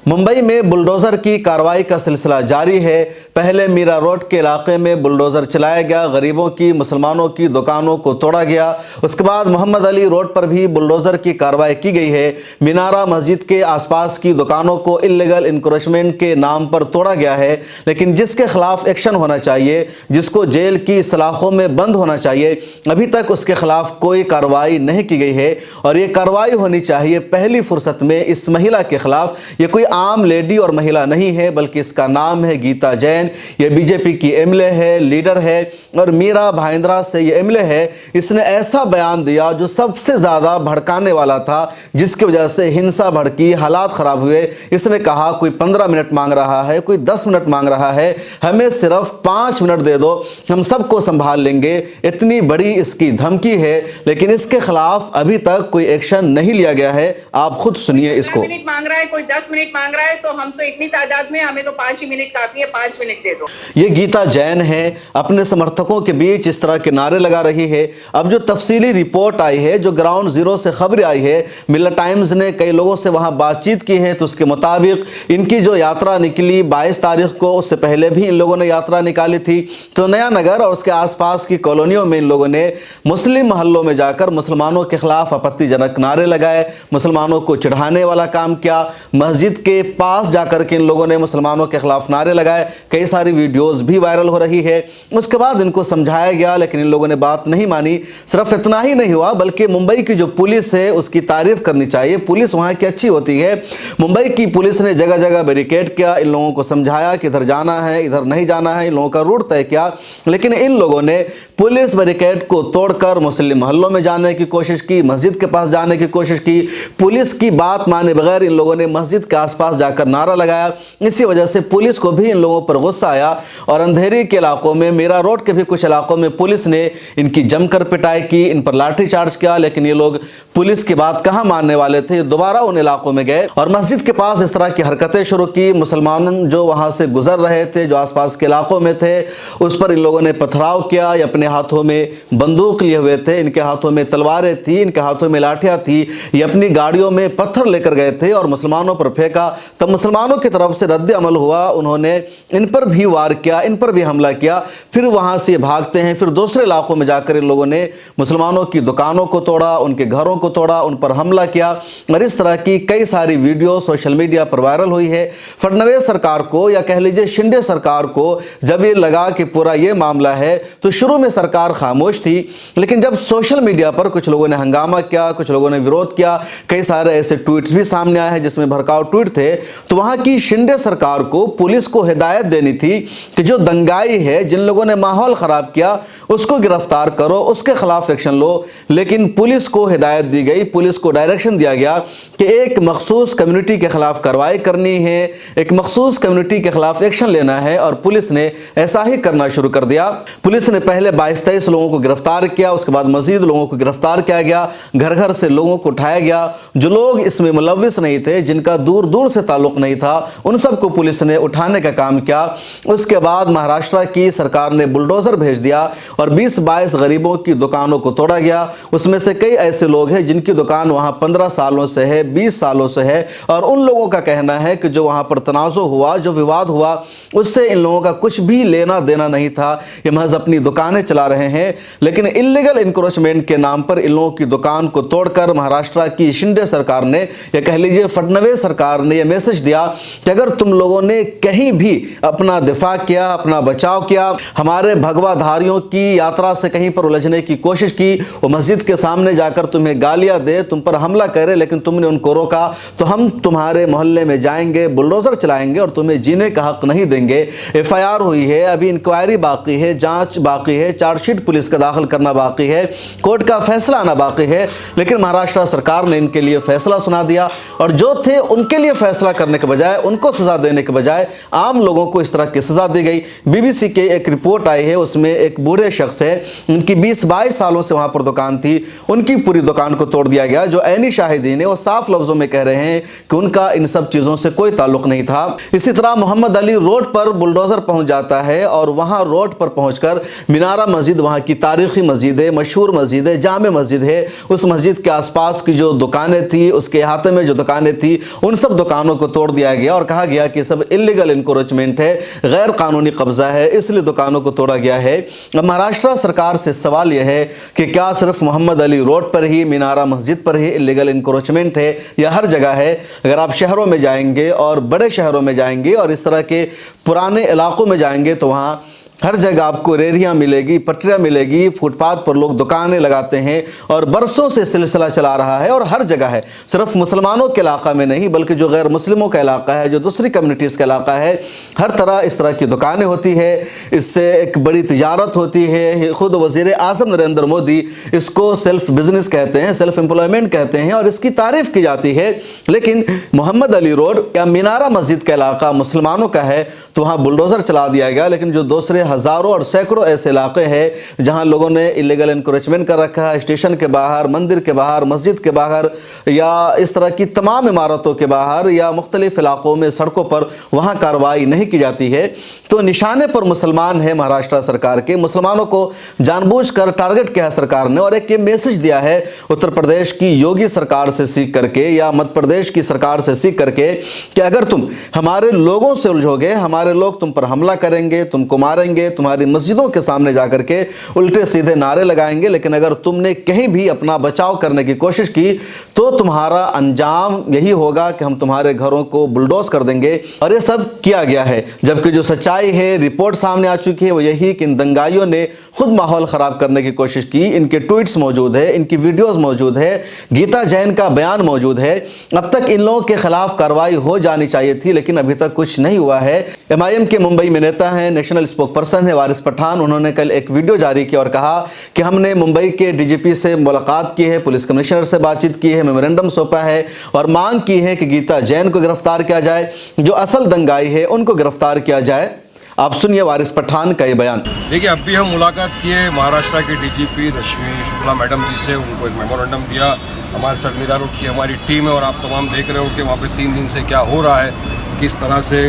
मुंबई में बुलडोज़र की कार्रवाई का सिलसिला जारी है। पहले मीरा रोड के इलाके में बुलडोज़र चलाया गया, गरीबों की, मुसलमानों की दुकानों को तोड़ा गया। उसके बाद मोहम्मद अली रोड पर भी बुलडोज़र की कार्रवाई की गई है। मीनारा मस्जिद के आसपास की दुकानों को इल्लीगल इंक्रोचमेंट के नाम पर तोड़ा गया है, लेकिन जिसके खिलाफ एक्शन होना चाहिए, जिसको जेल की सलाखों में बंद होना चाहिए, अभी तक उसके खिलाफ कोई कार्रवाई नहीं की गई है। और ये कार्रवाई होनी चाहिए पहली फुर्सत में इस महिला के खिलाफ। ये कोई आम लेडी और महिला नहीं है, बल्कि इसका नाम है गीता जैन। ये बीजेपी की एमएलए है, लीडर है, और मीरा भाईंदरा से ये एमएलए है। इसने ऐसा बयान दिया जो सबसे ज़्यादा भड़काने वाला था, जिसकी वजह से हिंसा भड़की, हालात ख़राब हुए। इसने कहा कोई 15 मिनट मांग रहा है, कोई 10 मिनट मांग रहा है, हमें सिर्फ 5 मिनट दे दो, हम सबको संभाल लेंगे। इतनी बड़ी इसकी धमकी है, लेकिन इसके खिलाफ अभी तक कोई एक्शन नहीं लिया गया है। आप खुद सुनिए इसको। 15 मिनट मांग रहा है, कोई 10 मिनट मांग रहा है, तो हम तो इतनी तादाद में, हमें तो 5 ही मिनट काफी है, 5 मिनट दे दो। ये गीता जैन है, अपने समर्थकों के बीच इस तरह के नारे लगा रही है। अब जो तफसीली रिपोर्ट आई है, जो ग्राउंड जीरो से खबर आई है, मिरर टाइम्स ने कई लोगों से वहां बातचीत की है, तो उसके मुताबिक इनकी जो यात्रा निकली 22 तारीख को, उससे पहले भी इन लोगों ने यात्रा निकाली थी। तो नया नगर और उसके आसपास की कॉलोनियों में इन लोगों ने मुस्लिम मोहल्लों में जाकर मुसलमानों के खिलाफ आपत्तिजनक नारे लगाए, मुसलमानों को चिढ़ाने वाला काम किया। मस्जिद के पास जाकर के इन लोगों ने मुसलमानों के खिलाफ नारे लगाए। कई सारी वीडियोस भी वायरल हो रही है। उसके बाद इनको समझाया गया, लेकिन इन लोगों ने बात नहीं मानी। सिर्फ इतना ही नहीं हुआ, बल्कि मुंबई की जो पुलिस है उसकी तारीफ करनी चाहिए। पुलिस वहां की अच्छी होती है। मुंबई की पुलिस ने जगह जगह बैरिकेड किया, इन लोगों को समझाया कि इधर जाना है, इधर नहीं जाना है, इन लोगों का रूट तय किया। लेकिन इन लोगों ने पुलिस बैरिकेड को तोड़कर मुस्लिम मोहल्लों में जाने की कोशिश की, मस्जिद के पास जाने की कोशिश की। पुलिस की बात माने बगैर इन लोगों ने मस्जिद के आसपास जाकर नारा लगाया। इसी वजह से पुलिस को भी इन लोगों पर गुस्सा आया, और अंधेरी के इलाकों में, मीरा रोड के भी कुछ इलाकों में पुलिस ने इनकी जमकर पिटाई की, इन पर लाठीचार्ज किया। लेकिन ये लोग पुलिस की बात कहाँ मानने वाले थे, दोबारा उन इलाकों में गए और मस्जिद के पास इस तरह की हरकतें शुरू की। मुसलमान जो वहां से गुजर रहे थे, जो आसपास के इलाकों में थे, उस पर इन लोगों ने पथराव किया। ये अपने हाथों में बंदूक लिए हुए थे, इनके हाथों में तलवारें थी, इनके हाथों में लाठियां थी। ये अपनी गाड़ियों में पत्थर लेकर गए थे और मुसलमानों पर फेंका। तब मुसलमानों की तरफ से रद्द अमल हुआ, उन्होंने इन पर भी वार किया, इन पर भी हमला किया। फिर वहां से भागते हैं, फिर दूसरे इलाकों में जाकर इन लोगों ने मुसलमानों की दुकानों को तोड़ा, उनके घरों को तोड़ा, उन पर हमला किया। और इस तरह की कई सारी वीडियो सोशल मीडिया पर वायरल हुई है। फडणवीस सरकार को, या कह लीजिए शिंदे सरकार को, जब ये लगा कि पूरा ये मामला है, तो शुरू में सरकार खामोश थी। लेकिन जब सोशल मीडिया पर कुछ लोगों ने हंगामा किया, कुछ लोगों ने विरोध किया, कई सारे ऐसे ट्वीट्स भी सामने आए हैं जिसमें भड़काऊ ट्वीट थे, तो वहां की शिंदे सरकार को, पुलिस को हिदायत देनी थी कि जो दंगाई है, जिन लोगों ने माहौल खराब किया, उसको गिरफ्तार करो, उसके खिलाफ एक्शन लो। लेकिन पुलिस को हिदायत दी गई, पुलिस को डायरेक्शन दिया गया कि एक मखसूस कम्युनिटी के खिलाफ कार्रवाई करनी है, एक मखसूस कम्युनिटी के खिलाफ एक्शन लेना है, और पुलिस ने ऐसा ही करना शुरू कर दिया। पुलिस ने पहले 22-23 लोगों को गिरफ्तार किया, उसके बाद मजीद लोगों को गिरफ्तार किया गया, घर घर से लोगों को उठाया गया। जो लोग इसमें मुलव्विस नहीं थे, जिनका दूर दूर से ताल्लुक नहीं था, उन सबको पुलिस ने उठाने का काम किया। उसके बाद महाराष्ट्र की सरकार ने बुलडोजर भेज दिया और 20-22 गरीबों की दुकानों को तोड़ा गया। उसमें से कई ऐसे लोग हैं जिनकी दुकान वहां 15 सालों से है, 20 सालों से है, और उन लोगों का कहना है कि जो वहां पर तनाज़ो हुआ, जो विवाद हुआ, उससे इन लोगों का कुछ भी लेना देना नहीं था। ये महज अपनी दुकानें चला रहे हैं। लेकिन इल्लीगल इंक्रोचमेंट के नाम पर इन लोगों की दुकान को तोड़कर महाराष्ट्र की शिंदे सरकार ने, या कह लीजिए फडणवीस सरकार ने, यह मैसेज दिया कि अगर तुम लोगों ने कहीं भी अपना दिफा किया, अपना बचाव किया, हमारे भगवाधारियों की यात्रा से कहीं पर उलझने की कोशिश की, वो मस्जिद के सामने जाकर तुम्हें गालियां दे, तुम पर हमला करे, लेकिन तुमने उनको रोका, तो हम तुम्हारे मोहल्ले में जाएंगे, बुलडोजर चलाएंगे और तुम्हें जीने का हक नहीं देंगे। एफआईआर हुई है, अभी इंक्वायरी बाकी है, जांच बाकी है, चार्जशीट पुलिस का दाखिल करना बाकी है, कोर्ट का फैसला आना बाकी है। लेकिन महाराष्ट्र सरकार ने इनके लिए फैसला सुना दिया, और जो थे उनके लिए फैसला करने के बजाय, उनको सजा देने के बजाय, आम लोगों को इस तरह की सजा दी गई। बीबीसी के एक रिपोर्ट आई है, उसमें एक बूढ़े शख्स है, उनकी 20-22 सालों से वहां पर दुकान थी, उनकी पूरी दुकान को तोड़ दिया गया। जो ऐनी शाहिदीन है वो साफ लफ्जों में कह रहे हैं कि उनका इन सब चीजों से कोई ताल्लुक नहीं था। इसी तरह मोहम्मद अली रोड पर बुलडोजर पहुंच जाता है और वहां रोड पर पहुंचकर मीनारा मस्जिद, वहां की तारीखी मस्जिद है, मशहूर मस्जिद है, जामे मस्जिद है, उस मस्जिद के आसपास की जो दुकानें थी, उसके अहाते में जो दुकानें थी, उन सब दुकानों को तोड़ दिया गया और कहा गया कि सब इलीगल इंक्रोचमेंट है, गैर कानूनी कब्जा है, इसलिए दुकानों को तोड़ा गया है। अब महाराष्ट्र सरकार से सवाल यह है कि क्या सिर्फ मोहम्मद अली रोड पर ही, मीनारा मस्जिद पर ही इलीगल इंक्रोचमेंट है या हर जगह है? अगर आप शहरों में जाएंगे और बड़े शहरों में जाएंगे और इस तरह के पुराने इलाकों में जाएंगे तो वहाँ हर जगह आपको रेहड़ियाँ मिलेगी, पटरियाँ मिलेगी, फुटपाथ पर लोग दुकानें लगाते हैं और बरसों से सिलसिला चला रहा है और हर जगह है। सिर्फ मुसलमानों के इलाका में नहीं बल्कि जो गैर मुस्लिमों का इलाका है, जो दूसरी कम्युनिटीज़ का इलाका है, हर तरह इस तरह की दुकानें होती है, इससे एक बड़ी तिजारत होती है। खुद वज़ीर आज़म नरेंद्र मोदी इसको सेल्फ बिजनेस कहते हैं, सेल्फ एम्प्लॉयमेंट कहते हैं और इसकी तारीफ़ की जाती है। लेकिन मोहम्मद अली रोड या मीनारा मस्जिद का इलाका मुसलमानों का है तो वहाँ बुलडोज़र चला दिया गया। लेकिन जो दूसरे हज़ारों और सैकड़ों ऐसे इलाके हैं जहाँ लोगों ने इलीगल इंक्रोचमेंट कर रखा है, स्टेशन के बाहर, मंदिर के बाहर, मस्जिद के बाहर या इस तरह की तमाम इमारतों के बाहर या मुख्तलिफ इलाकों में सड़कों पर, वहाँ कार्रवाई नहीं की जाती है। तो निशाने पर मुसलमान है महाराष्ट्र सरकार के। मुसलमानों को जानबूझकर टारगेट किया है सरकार ने और एक ये मैसेज दिया है उत्तर प्रदेश की योगी सरकार से सीख करके या मध्य प्रदेश की सरकार से सीख करके कि अगर तुम हमारे लोगों से उलझोगे, हमारे लोग तुम पर हमला करेंगे, तुमको मारेंगे, तुम्हारी मस्जिदों के सामने जाकर के उल्टे सीधे नारे लगाएंगे। लेकिन अगर तुमने कहीं भी अपना बचाव करने की कोशिश की तो तुम्हारा अंजाम यही होगा कि हम तुम्हारे घरों को बुलडोज कर देंगे। और ये सब किया गया है, जबकि जो सच्चाई है, रिपोर्ट सामने आ चुकी है, वो यही कि इन दंगाइयों ने खुद माहौल ख़राब करने की कोशिश की। इनके ट्वीट्स मौजूद है, इनकी वीडियोस मौजूद है, गीता जैन का बयान मौजूद है। अब तक इन लोगों के खिलाफ कार्रवाई हो जानी चाहिए थी लेकिन अभी तक कुछ नहीं हुआ है। MIM के मुंबई में नेता हैं, नेशनल स्पोक पर्सन है वारिस पठान, उन्होंने कल एक वीडियो जारी किया और कहा कि हमने मुंबई के DGP से मुलाकात की है, पुलिस कमिश्नर से बातचीत की है, मेमोरेंडम सौंपा है और मांग की है कि गीता जैन को गिरफ्तार किया जाए, जो असल दंगाई है उनको गिरफ्तार किया जाए। आप सुनिए वारिस पठान का ये बयान। देखिए, अभी हम मुलाकात किए महाराष्ट्र के DGP रश्मि शुक्ला मैडम जी से, उनको एक मेमोरेंडम दिया। हमारे साथ मीरा रोड की हमारी टीम है और आप तमाम देख रहे हो कि वहाँ पे 3 दिन से क्या हो रहा है, किस तरह से।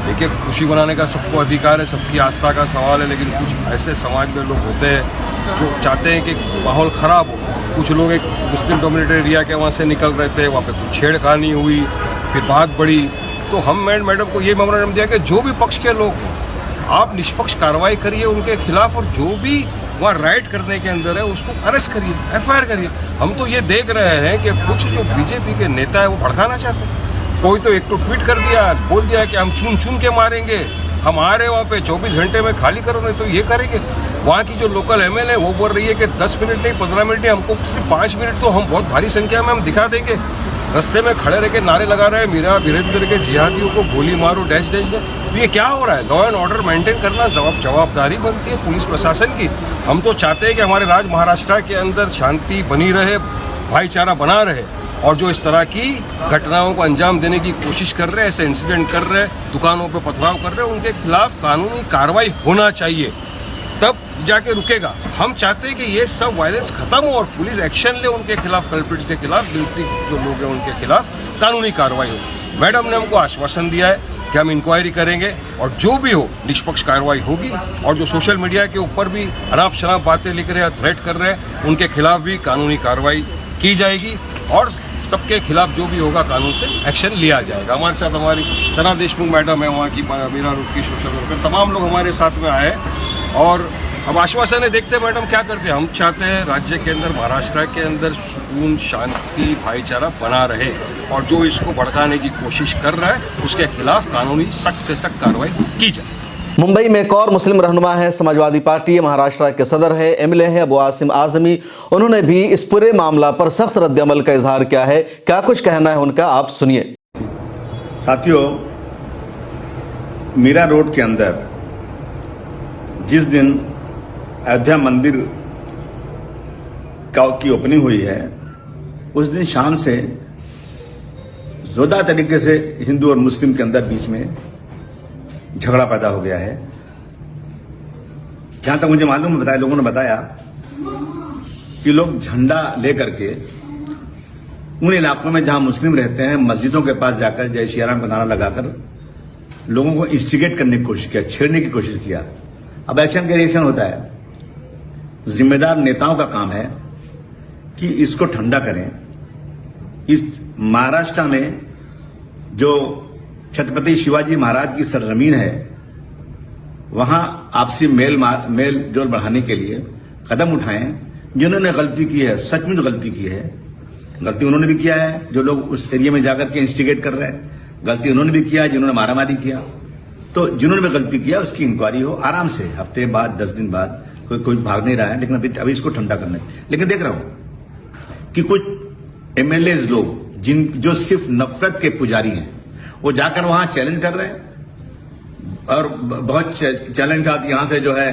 देखिए, खुशी मनाने का सबको अधिकार है, सबकी आस्था का सवाल है, लेकिन कुछ ऐसे समाज में लोग होते हैं जो चाहते हैं कि माहौल ख़राब हो। कुछ लोग एक मुस्लिम डोमिनेटेड एरिया के वहाँ से निकल रहे थे, वहाँ पे कुछ छेड़खानी हुई, फिर बात बढ़ी। तो हम मैडम को ये मेमोरेंडम दिया कि जो भी पक्ष के लोग आप निष्पक्ष कार्रवाई करिए उनके खिलाफ, और जो भी वहाँ राइट करने के अंदर है उसको अरेस्ट करिए, FIR करिए। हम तो ये देख रहे हैं कि कुछ जो BJP के नेता है वो भड़काना चाहते हैं। कोई तो एक तो ट्वीट कर दिया, बोल दिया कि हम चुन चुन के मारेंगे, हम आ रहे वहाँ पे 24 घंटे में खाली करो, नहीं तो ये करेंगे। वहाँ की जो लोकल MLA वो बोल रही है कि 10 मिनट नहीं, 15 मिनट नहीं, हमको सिर्फ 5 मिनट तो हम बहुत भारी संख्या में हम दिखा देंगे। रास्ते में खड़े रह के नारे लगा रहे हैं, मेरा वीरेंद्र के जिहादियों को गोली मारो, डैश डैश डैश। ये क्या हो रहा है? लॉ एंड ऑर्डर मेंटेन करना जवाबदारी बनती है पुलिस प्रशासन की। हम तो चाहते हैं कि हमारे राज्य महाराष्ट्र के अंदर शांति बनी रहे, भाईचारा बना रहे, और जो इस तरह की घटनाओं को अंजाम देने की कोशिश कर रहे हैं, ऐसे इंसिडेंट कर रहे हैं, दुकानों पर पथराव कर रहे हैं, उनके खिलाफ कानूनी कार्रवाई होना चाहिए, तब जाके रुकेगा। हम चाहते हैं कि ये सब वायलेंस खत्म हो और पुलिस एक्शन ले उनके खिलाफ, कल्प्रिट्स के खिलाफ, गिल्टी जो लोग हैं उनके खिलाफ कानूनी कार्रवाई हो। मैडम ने हमको आश्वासन दिया है कि हम इंक्वायरी करेंगे और जो भी हो निष्पक्ष कार्रवाई होगी, और जो सोशल मीडिया के ऊपर भी अनाप शनाप बातें लिख रहे हैं, थ्रेट कर रहे हैं, उनके खिलाफ भी कानूनी कार्रवाई की जाएगी और सबके खिलाफ जो भी होगा कानून से एक्शन लिया जाएगा। हमारे साथ हमारी सना देशमुख मैडम है, वहाँ की मीरा रोड की सोशल वर्कर, तमाम लोग हमारे साथ में आए और अब आश्वासन है, देखते हैं मैडम क्या करते हैं। हम चाहते हैं राज्य के अंदर, महाराष्ट्र के अंदर सुकून, शांति, भाईचारा बना रहे, और जो इसको भड़काने की कोशिश कर रहा है उसके खिलाफ कानूनी सख्त से सख्त कार्रवाई की जाए। मुंबई में एक और मुस्लिम रहनुमा है, समाजवादी पार्टी महाराष्ट्र के सदर है, MLA है अबू आसिम आजमी। उन्होंने भी इस पूरे मामला पर सख्त रद्द-ए-अमल का इजहार किया है। क्या कुछ कहना है उनका, आप सुनिए। साथियों, मीरा रोड के अंदर जिस दिन अयोध्या मंदिर की ओपनिंग हुई है, उस दिन शाम से जोरदार तरीके से हिंदू और मुस्लिम के अंदर बीच में झगड़ा पैदा हो गया है। जहां तक मुझे मालूम बताया, लोगों ने बताया कि लोग झंडा लेकर के उन इलाकों में जहां मुस्लिम रहते हैं मस्जिदों के पास जाकर जय श्री राम का नारा लगाकर लोगों को इंस्टिगेट करने की कोशिश किया, छेड़ने की कोशिश किया। अब एक्शन का रिएक्शन होता है। जिम्मेदार नेताओं का काम है कि इसको ठंडा करें। इस महाराष्ट्र में जो छत्रपति शिवाजी महाराज की सरजमीन है, वहां आपसी मेल जोल बढ़ाने के लिए कदम उठाएं। जिन्होंने गलती की है, सचमुच गलती की है, गलती उन्होंने भी किया है जो लोग उस एरिया में जाकर के इंस्टिगेट कर रहे हैं, गलती उन्होंने भी किया जिन्होंने मारामारी किया। तो जिन्होंने भी गलती किया उसकी इंक्वायरी हो आराम से, हफ्ते बाद 10 दिन बाद। कोई भाग नहीं रहा है, लेकिन अभी इसको ठंडा करना है। लेकिन देख रहा हूं कि कुछ एमएलए लोग जो सिर्फ नफरत के पुजारी हैं, वो जाकर वहां चैलेंज कर रहे हैं और बहुत चैलेंज साथ यहां से जो है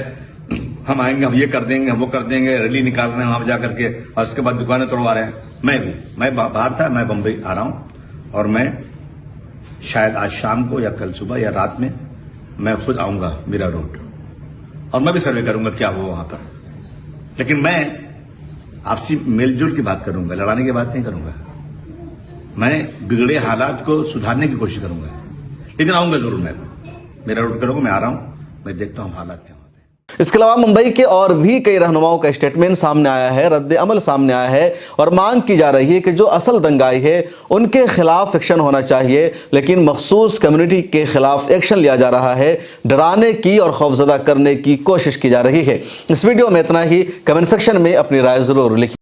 हम आएंगे, हम ये कर देंगे, हम वो कर देंगे, रैली निकाल रहे हैं वहां जाकर के और उसके बाद दुकानें तोड़वा रहे हैं। मैं बाहर था, मैं बंबई आ रहा हूं और मैं शायद आज शाम को या कल सुबह या रात में मैं खुद आऊंगा मीरा रोड और मैं भी सर्वे करूंगा क्या हुआ वहां पर। लेकिन मैं आपसी मेलजोल की बात करूंगा, लड़ाने की बात नहीं करूंगा। मैं बिगड़े हालात को सुधारने की कोशिश करूंगा, लेकिन आऊंगा जरूर। मैं मीरा रोड करूंगा, मैं आ रहा हूं, मैं देखता हूं हालात क्या। इसके अलावा मुंबई के और भी कई रहनुमाओं का स्टेटमेंट सामने आया है, रद्द अमल सामने आया है और मांग की जा रही है कि जो असल दंगाई है उनके खिलाफ एक्शन होना चाहिए, लेकिन मखसूस कम्युनिटी के खिलाफ एक्शन लिया जा रहा है, डराने की और खौफजदा करने की कोशिश की जा रही है। इस वीडियो में इतना ही। कमेंट सेक्शन में अपनी राय जरूर लिखिए।